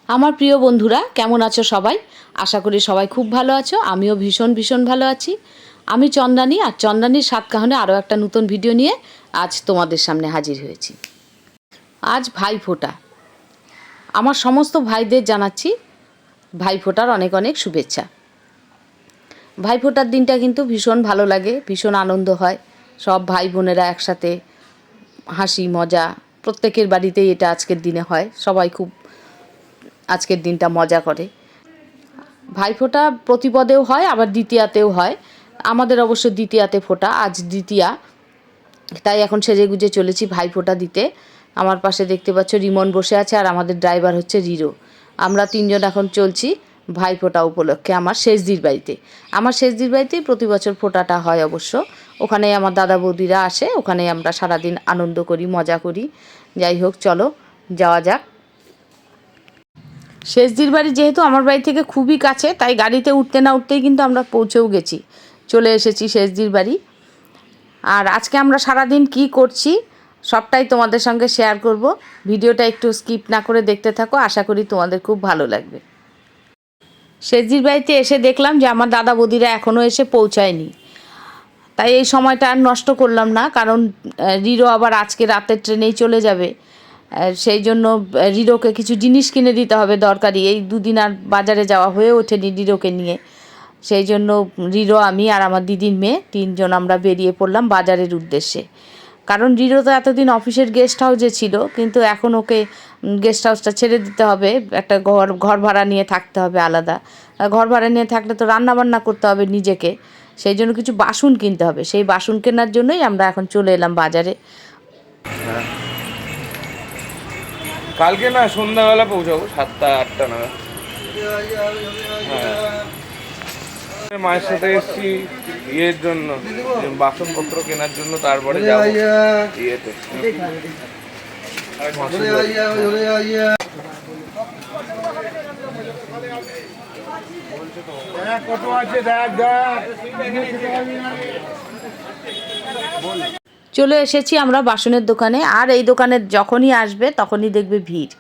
আমার প্রিয় বন্ধুরা কেমন আছো সবাই? আশা করি সবাই খুব ভালো আছো। আমিও ভীষণ ভালো আছি। আমি চন্দ্রানী, আর চন্দ্রানীর সাতকাহনে আরও একটা নতুন ভিডিও নিয়ে আজ তোমাদের সামনে হাজির হয়েছি। আজ ভাইফোঁটা। আমার সমস্ত ভাইদের জানাচ্ছি ভাইফোঁটার অনেক অনেক শুভেচ্ছা। ভাইফোঁটার দিনটা কিন্তু ভীষণ ভালো লাগে, ভীষণ আনন্দ হয়। সব ভাই বোনেরা একসাথে হাসি মজা, প্রত্যেকের বাড়িতেই এটা আজকের দিনে হয়। সবাই খুব আজকের দিনটা মজা করে। ভাইফোঁটা প্রতিপদেও হয়, আবার দ্বিতীয়াতেও হয়। আমাদের অবশ্য দ্বিতীয়াতে ফোঁটা, আজ দ্বিতীয়া, তাই এখন সেজে গুজে চলেছি ভাইফোঁটা দিতে। আমার পাশে দেখতে পাচ্ছ রিমন বসে আছে, আর আমাদের ড্রাইভার হচ্ছে রিরো। আমরা তিনজন এখন চলছি ভাইফোঁটা উপলক্ষে আমার শেষদির বাড়িতে। আমার শেষদির বাড়িতেই প্রতি বছর ফোঁটাটা হয় অবশ্য। ওখানেই আমার দাদা বৌদিরা আসে, ওখানেই আমরা সারাদিন আনন্দ করি, মজা করি। যাই হোক, চলো যাওয়া যাক। শেষদির বাড়ি যেহেতু আমার বাড়ি থেকে খুবই কাছে, তাই গাড়িতে উঠতে না উঠতেই কিন্তু আমরা পৌঁছেও গেছি, চলে এসেছি শেষদির বাড়ি। আর আজকে আমরা সারাদিন কি করছি সবটাই তোমাদের সঙ্গে শেয়ার করব। ভিডিওটা একটু স্কিপ না করে দেখতে থাকো, আশা করি তোমাদের খুব ভালো লাগবে। শেষদির বাড়িতে এসে দেখলাম যে আমার দাদা বৌদিরা এখনও এসে পৌঁছায়নি, তাই এই সময়টা আর নষ্ট করলাম না, কারণ রিরো আবার আজকে রাতের ট্রেনেই চলে যাবে। সেই জন্য রিরোকে কিছু জিনিস কিনে দিতে হবে দরকারি। এই দুদিন আর বাজারে যাওয়া হয়ে ওঠেনি রিরোকে নিয়ে। সেই জন্য রিরো, আমি আর আমার দিদির মেয়ে তিনজন আমরা বেরিয়ে পড়লাম বাজারের উদ্দেশ্যে। কারণ রিরো তো এতদিন অফিসের গেস্ট হাউসে ছিল, কিন্তু এখন ওকে গেস্ট হাউসটা ছেড়ে দিতে হবে, একটা ঘর ভাড়া নিয়ে থাকতে হবে আলাদা। ঘর ভাড়া নিয়ে থাকলে তো রান্নাবান্না করতে হবে নিজেকে, সেই জন্য কিছু বাসন কিনতে হবে। সেই বাসন কেনার জন্যই আমরা এখন চলে এলাম বাজারে। কালকে না সন্ধ্যাবেলা পৌঁছাবো 7টা-8টা নাগাদ। হ্যাঁ, মায়ের সাথে এসেছি ইয়ের জন্য, বাসনপত্র কেনার জন্য, তারপরে যাবো ইয়েতে। কত আছে দেখ দেখ। চলে এসেছি আমরা বাসনের দোকানে, আর এই দোকানে যখনই আসবে তখনই দেখবে ভিড়।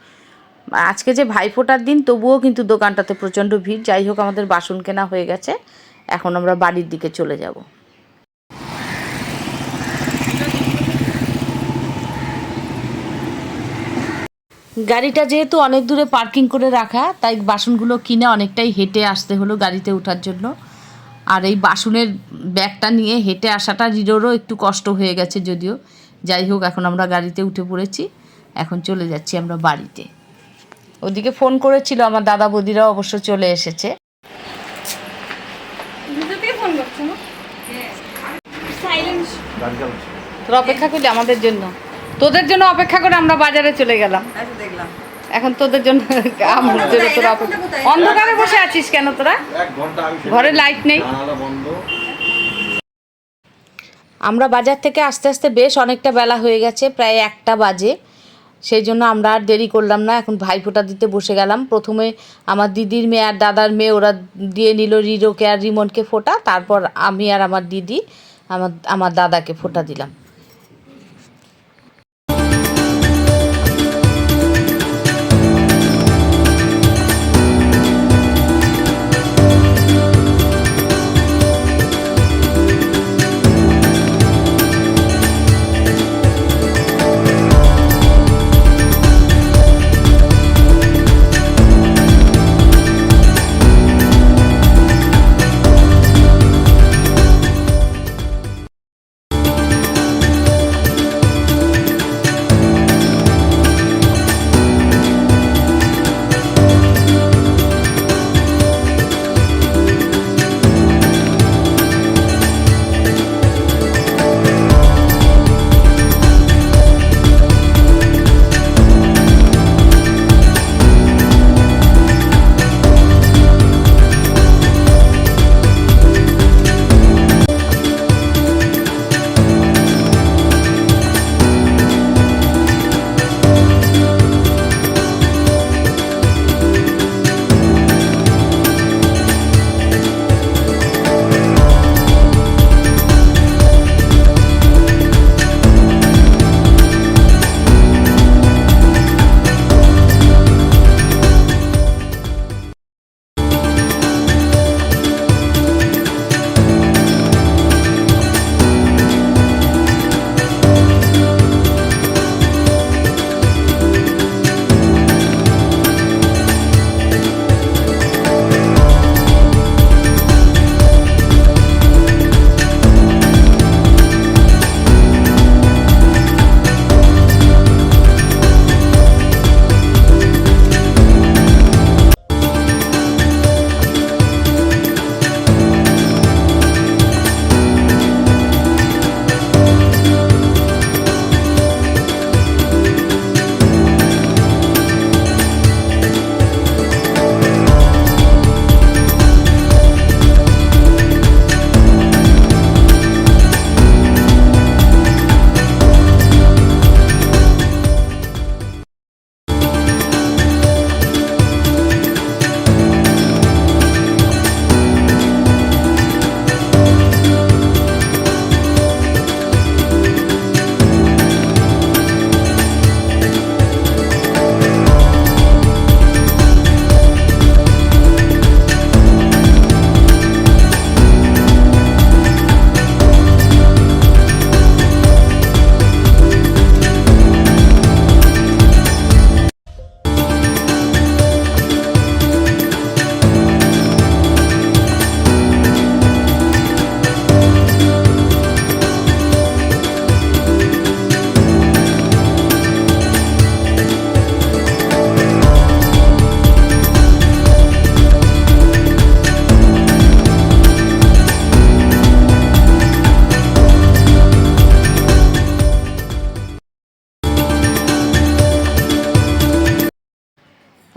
আজকে যে ভাইফোঁটার দিন, তবুও কিন্তু দোকানটাতে প্রচণ্ড ভিড়। যাই হোক, আমাদের বাসন কেনা হয়ে গেছে, এখন আমরা বাড়ির দিকে চলে যাব। গাড়িটা যেহেতু অনেক দূরে পার্কিং করে রাখা, তাই বাসনগুলো কিনে অনেকটাই হেঁটে আসতে হলো গাড়িতে ওঠার জন্য। আর এই বাসনের ব্যাগটা নিয়ে হেঁটে আসাটা রিরোরও একটু কষ্ট হয়ে গেছে যদিও। যাই হোক, এখন আমরা গাড়িতে উঠে পড়েছি, এখন চলে যাচ্ছি আমরা বাড়িতে। ওদিকে ফোন করেছিল আমার দাদা বৌদিরাও অবশ্য চলে এসেছে। তোর অপেক্ষা করলি আমাদের জন্য, তোদের জন্য অপেক্ষা করে আমরা বাজারে চলে গেলাম। এখন তোদের জন্য তোরা অন্ধকারে বসে আছিস কেন? তোরা ঘরে লাইট নেই। আমরা বাজার থেকে আস্তে আস্তে বেশ অনেকটা বেলা হয়ে গেছে, প্রায় 1টা বাজে। সেই জন্য আমরা আর দেরি করলাম না, এখন ভাইফোঁটা দিতে বসে গেলাম। প্রথমে আমার দিদির মেয়ে আর দাদার মেয়ে ওরা দিয়ে নিল রিরোকে আর রিমনকে ফোঁটা, তারপর আমি আর আমার দিদি আমার দাদাকে ফোঁটা দিলাম।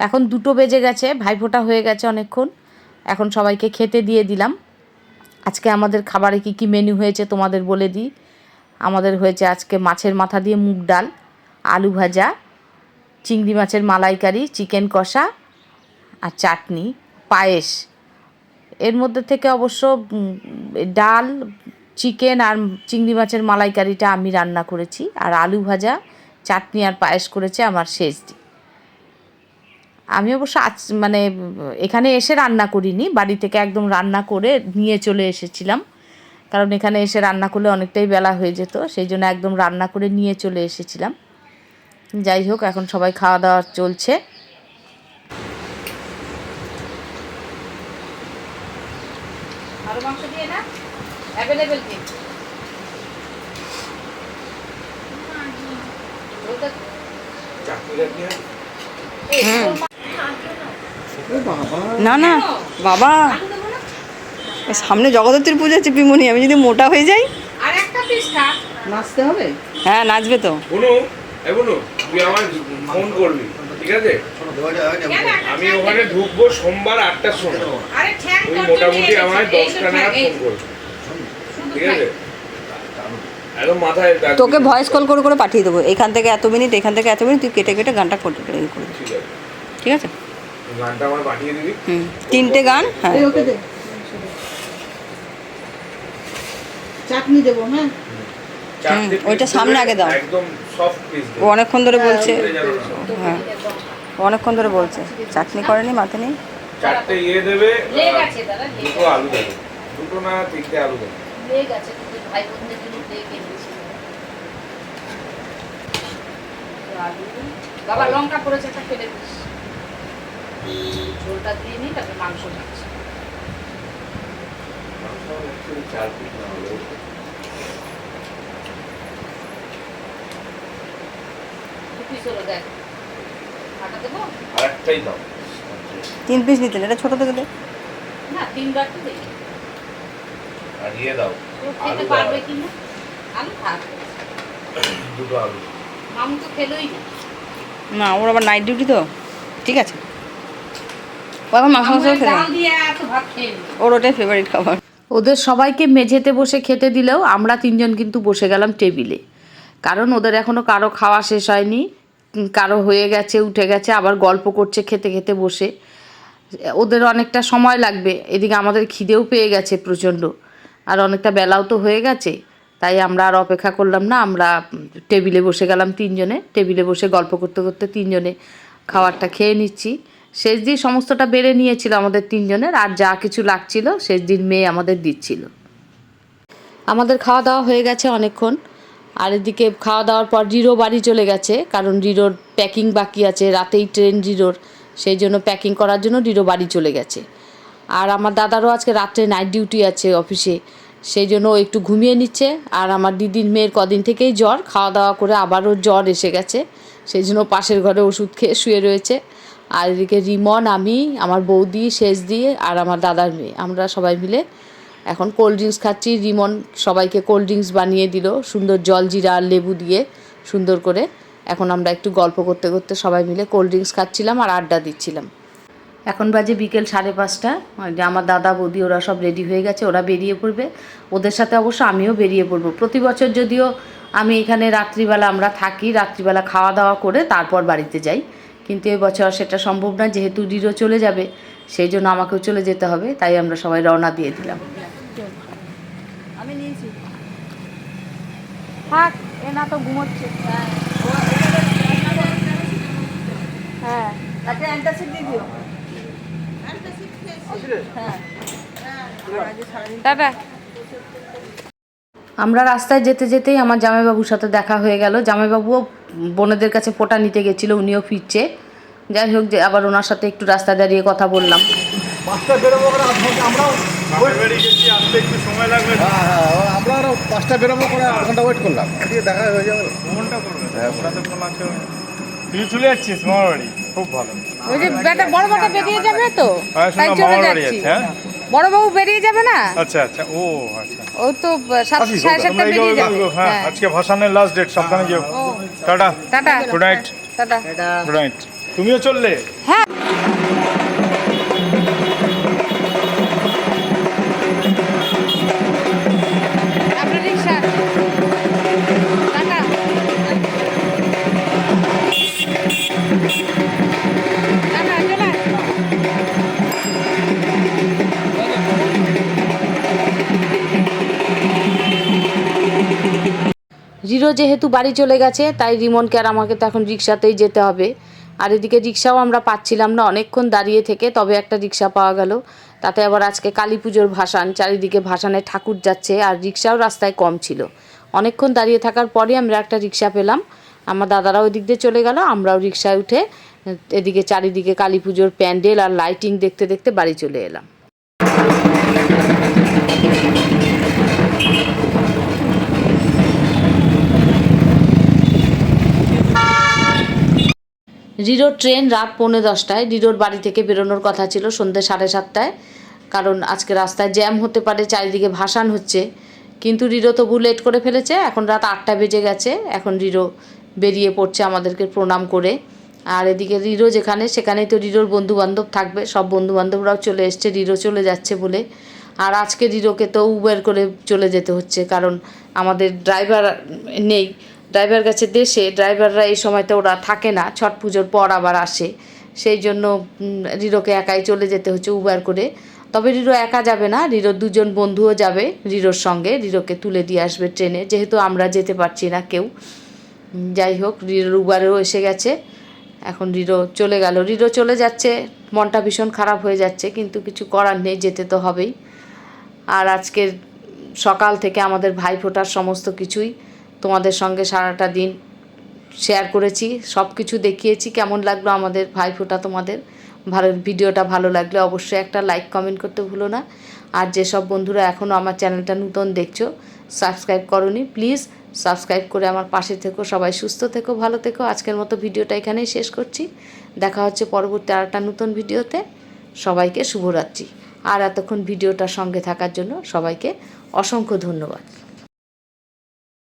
এখন 2টো বেজে গেছে, ভাইফোঁটা হয়ে গেছে অনেকক্ষণ। এখন সবাইকে খেতে দিয়ে দিলাম। আজকে আমাদের খাবারে কি কি মেনু হয়েছে তোমাদের বলে দিই। আমাদের হয়েছে আজকে মাছের মাথা দিয়ে মুগ ডাল, আলু ভাজা, চিংড়ি মাছের মালাইকারি, চিকেন কষা আর চাটনি, পায়েস। এর মধ্যে থেকে অবশ্য ডাল, চিকেন আর চিংড়ি মাছের মালাইকারিটা আমি রান্না করেছি, আর আলু ভাজা, চাটনি আর পায়েস করেছে আমার শেষদি। আমি অবশ্য মানে এখানে এসে রান্না করিনি, বাড়ি থেকে একদম রান্না করে নিয়ে চলে এসেছিলাম, কারণ এখানে এসে রান্না করলে অনেকটাই বেলা হয়ে যেত, সেই জন্য একদম রান্না করে নিয়ে চলে এসেছিলাম। যাই হোক, এখন সবাই খাওয়া দাওয়া চলছে। আরো মাংস দিয়ে না, অ্যাভেলেবেল দিন। না না বাবা, সামনে জগদ্ধাত্রী পুজো হচ্ছে পিমনি, আমি যদি মোটা হয়ে যাই। আর একটা পিস খা, নাচতে হবে। হ্যাঁ নাচবে তো। বুনু, এই বুনু, তুই আমার ফোন করবি, ঠিক আছে? আমি ওখানে ঢুকবো সোমবার 8টার সময়। তুই মোটামুটি আমার 10টা নাগাদ ফোন করবি, ঠিক আছে? একদম মাথায় রাখবি। তোকে ভয়েস কল করে করে পাঠিয়ে দেবো, এখান থেকে এত মিনিট, এখান থেকে এত মিনিট, তুই কেটে কেটে গানটা করে দিবি। ঠিক আছে, ঠিক আছে, গানটা আমার পাঠিয়ে দিবি। 3টে গান। হ্যাঁ চাটনি দেবো। হ্যাঁ, ওইটা সামনে আগে দাও। একদম সফট পিস ও অনেকক্ষণ ধরে বলছে। হ্যাঁ ও অনেকক্ষণ ধরে বলছে চাটনি করেনি, মাথা নেই। 4টে ইয়ে দেবে, 2টো আলু দেবে, 2টো না 3টে আলু দেবে। ভাই বোনদের জন্য দেখে দিয়েছি বাবা, লঙ্কা পড়েছে একটা ফেলে দিস। ঝোলটা দিয়ে নি, তারপরে মাংস যাচ্ছে। 4 পিস না হলে দেখ, আটা দেবো আরেকটাই দাও। 3 পিস নিতেন, এটা ছোট থেকে দে না, 3বার তো দেই। আর ইয়ে দাও, খেতে পারবে কি না? আলু থাক, 2টো আলু। মামু তো খেলোই না। না, ওর আবার নাইট ডিউটি তো। ঠিক আছে, ও এখন মাংস মাংস খেতে, ডাল দিয়ে এত ভাত খেয়ে নি। ওর ওটাই ফেভারিট খাবার। ওদের সবাইকে মেঝেতে বসে খেতে দিলেও আমরা 3জন কিন্তু বসে গেলাম টেবিলে, কারণ ওদের এখনও কারো খাওয়া শেষ হয়নি, কারো হয়ে গেছে, উঠে গেছে, আবার গল্প করছে খেতে খেতে বসে। ওদের অনেকটা সময় লাগবে, এদিকে আমাদের খিদেও পেয়ে গেছে প্রচণ্ড, আর অনেকটা বেলাও তো হয়ে গেছে, তাই আমরা আর অপেক্ষা করলাম না, আমরা টেবিলে বসে গেলাম 3জনে। টেবিলে বসে গল্প করতে করতে 3জনে খাবারটা খেয়ে নিচ্ছি। শেষ দিন সমস্তটা বেড়ে নিয়েছিল আমাদের 3জনের, আর যা কিছু লাগছিল শেষ দিন মেয়ে আমাদের দিচ্ছিল। আমাদের খাওয়া দাওয়া হয়ে গেছে অনেকক্ষণ, আর এদিকে খাওয়া দাওয়ার পর রিরো বাড়ি চলে গেছে, কারণ রিরোর প্যাকিং বাকি আছে, রাতেই ট্রেন রিরোর, সেই জন্য প্যাকিং করার জন্য রিরো বাড়ি চলে গেছে। আর আমার দাদারও আজকে রাত্রে নাইট ডিউটি আছে অফিসে, সেই জন্য ও একটু ঘুমিয়ে নিচ্ছে। আর আমার দিদির মেয়ের কদিন থেকেই জ্বর, খাওয়া দাওয়া করে আবারও জ্বর এসে গেছে, সেই জন্য পাশের ঘরে ওষুধ খেয়ে শুয়ে রয়েছে। আর এদিকে রিমন, আমি, আমার বৌদি, শেষ দিয়ে আর আমার দাদার মেয়ে, আমরা সবাই মিলে এখন কোল্ড ড্রিঙ্কস খাচ্ছি। রিমন সবাইকে কোল্ড ড্রিঙ্কস বানিয়ে দিল সুন্দর জলজিরা আর লেবু দিয়ে সুন্দর করে। এখন আমরা একটু গল্প করতে করতে সবাই মিলে কোল্ড ড্রিঙ্কস খাচ্ছিলাম আর আড্ডা দিচ্ছিলাম। এখন বাজে বিকেল 5:30। আমার দাদা বৌদি ওরা সব রেডি হয়ে গেছে, ওরা বেরিয়ে পড়বে। ওদের সাথে অবশ্য আমিও বেরিয়ে পড়বো। প্রতি বছর যদিও আমি এখানে রাত্রিবেলা আমরা থাকি, রাত্রিবেলা খাওয়া দাওয়া করে তারপর বাড়িতে যাই, কিন্তু এবছর সেটা সম্ভব না, যেহেতু রিরো চলে যাবে সেই জন্য আমাকেও চলে যেতে হবে, তাই আমরা সবাই রওনা দিয়ে দিলাম। আমি নিয়েছি। থাক, এ না তো ঘুমোচ্ছে। হ্যাঁ, একটা অ্যান্টাসিড দিয়ে দিও। হ্যাঁ, টাটা। আমরা রাস্তায় যেতে যেতেই আমার জামাইবাবুর সাথে দেখা হয়ে গেল। জামাইবাবুও বোনেদের কাছে ফোঁটা নিতে গেছিলো, উনিও ফিরছে। যাই হোক, যে আবার ওনার সাথে একটু রাস্তায় দাঁড়িয়ে কথা বললাম। আমরা আরো 5টা বেরোবো করে 8 ঘন্টা ওয়েট করলাম, দেখা হয়ে যাবে। তুই চলে যাচ্ছিস মামার বাড়ি? খুব ভালো। ওই যে বেটা, বড় বেটা বেরিয়ে যাবে তো, তাই চলে যাচ্ছি। বড় বাবু বেরিয়ে যাবে না? আচ্ছা আচ্ছা, ও আচ্ছা, ও তো 7:30 বেরিয়ে যাবে। হ্যাঁ, আজকে ভাসানের লাস্ট ডেট, সাবধানে যেও। Tata tata. Good night. Tata. Good night. তুমিও চললে? হ্যাঁ। আপনার রিক্সা টাটা টাটা চলে রিরো যেহেতু বাড়ি চলে গেছে তাই রিমনকে আর আমাকে তো এখন রিক্সাতেই যেতে হবে। আর এদিকে রিক্সাও আমরা পাচ্ছিলাম না, অনেকক্ষণ দাঁড়িয়ে থেকে তবে একটা রিক্সা পাওয়া গেল। তাতে আবার আজকে কালী পুজোর ভাসান, চারিদিকে ভাসানের ঠাকুর যাচ্ছে আর রিক্সাও রাস্তায় কম ছিল। অনেকক্ষণ দাঁড়িয়ে থাকার পরে আমরা একটা রিক্সা পেলাম। আমার দাদারাও ওই দিক দিয়ে চলে গেল, আমরাও রিক্সায় উঠে এদিকে চারিদিকে কালী পুজোর প্যান্ডেল আর লাইটিং দেখতে দেখতে বাড়ি চলে এলাম। রিরোর ট্রেন রাত 9:45টায়। রিরোর বাড়ি থেকে বেরোনোর কথা ছিল সন্ধ্যে 7:30টায়, কারণ আজকে রাস্তায় জ্যাম হতে পারে, চারিদিকে ভাসান হচ্ছে। কিন্তু রিরো তবু লেট করে ফেলেছে, এখন রাত 8টা বেজে গেছে। এখন রিরো বেরিয়ে পড়ছে আমাদেরকে প্রণাম করে। আর এদিকে রিরো যেখানে সেখানেই তো রিরোর বন্ধুবান্ধব থাকবে, সব বন্ধুবান্ধবরাও চলে এসছে রিরো চলে যাচ্ছে বলে। আর আজকে রিরোকে তো উবের করে চলে যেতে হচ্ছে, কারণ আমাদের ড্রাইভার নেই, ড্রাইভার গেছে দেশে। ড্রাইভাররা এই সময়তে ওরা থাকে না, ছট পুজোর পর আবার আসে, সেই জন্য রিরোকে একাই চলে যেতে হচ্ছে উবার করে। তবে রিরো একা যাবে না, রিরোর 2জন বন্ধুও যাবে রিরোর সঙ্গে, রিরোকে তুলে দিয়ে আসবে ট্রেনে, যেহেতু আমরা যেতে পারছি না কেউ। যাই হোক, রিরোর উবারেও এসে গেছে। এখন রিরো চলে গেল, রিরো চলে যাচ্ছে, মনটা ভীষণ খারাপ হয়ে যাচ্ছে, কিন্তু কিছু করার নেই, যেতে তো হবেই। আর আজকের সকাল থেকে আমাদের ভাইফোঁটার সমস্ত কিছুই তোমাদের সঙ্গে সারাটা দিন শেয়ার করেছি, সব কিছু দেখিয়েছি। কেমন লাগলো আমাদের ভাইফোঁটা তোমাদের? ভিডিওটা ভালো লাগলে অবশ্যই একটা লাইক কমেন্ট করতে ভুলো না। আর যেসব বন্ধুরা এখনও আমার চ্যানেলটা নতুন দেখছো, সাবস্ক্রাইব করোনি, প্লিজ সাবস্ক্রাইব করে আমার পাশে থেকো। সবাই সুস্থ থেকো, ভালো থেকো। আজকের মতো ভিডিওটা এখানেই শেষ করছি, দেখা হচ্ছে পরবর্তী আরেকটা নতুন ভিডিওতে। সবাইকে শুভরাত্রি। আর এতক্ষণ ভিডিওটার সঙ্গে থাকার জন্য সবাইকে অসংখ্য ধন্যবাদ।